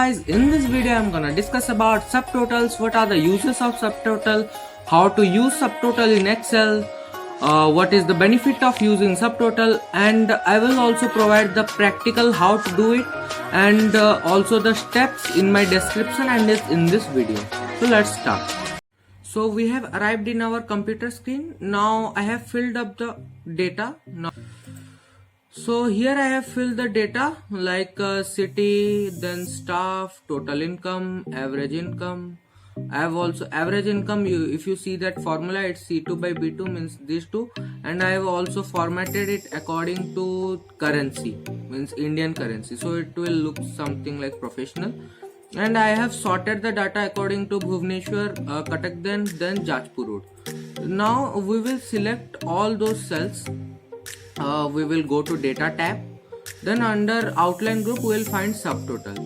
guys, in this video I'm gonna discuss about subtotals, what are the uses of subtotal, how to use subtotal in Excel, what is the benefit of using subtotal, and I will also provide the practical how to do it and also the steps in my description and in this video. So let's start. So we have arrived in our computer screen. Now I have filled up the data. So here I have filled the data like city, then staff, total income, average income. I have also average income. If you see that formula, it's C2 by B2 means these two, and I have also formatted it according to currency, means Indian currency, so it will look something like professional. And I have sorted the data according to Bhubaneswar, Cuttack, then Jajpur Road. Now we will select all those cells. We will go to data tab, then under outline group we will find subtotal.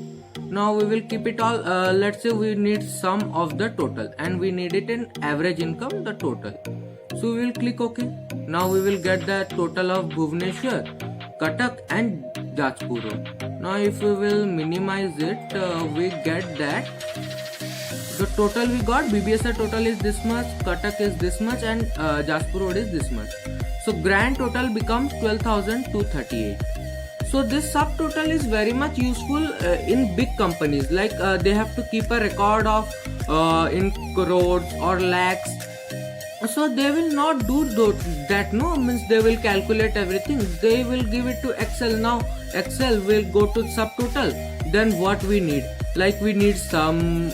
Now we will keep it all. Let's say we need sum of the total and we need it in average income, the total. So we will click OK. Now we will get the total of Bhubaneswar, Cuttack and Jajpur Road. Now if we will minimize it, we get that the total we got, BBSR total is this much, Cuttack is this much, and Jajpur Road is this much. So grand total becomes 12,238. So this subtotal is very much useful in big companies, like they have to keep a record of in crores or lakhs. So they will not do that, no, means they will calculate everything. They will give it to Excel. Now Excel will go to subtotal. Then what we need, like we need sum,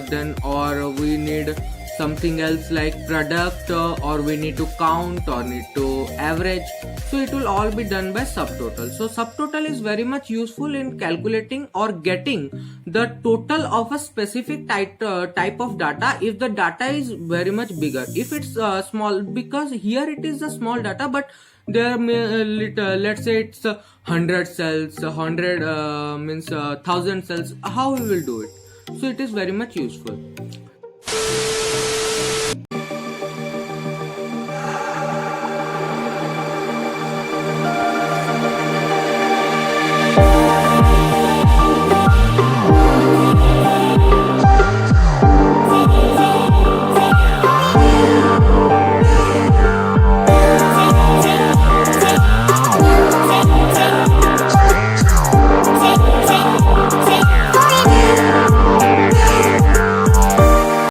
then or we need something else like product, or we need to count or need to average. So it will all be done by subtotal. So subtotal is very much useful in calculating or getting the total of a specific type of data if the data is very much bigger. If it's small, because here it is a small data, but there let's say it's 100 cells, 100 means 1000 cells. How we will do it? So it is very much useful.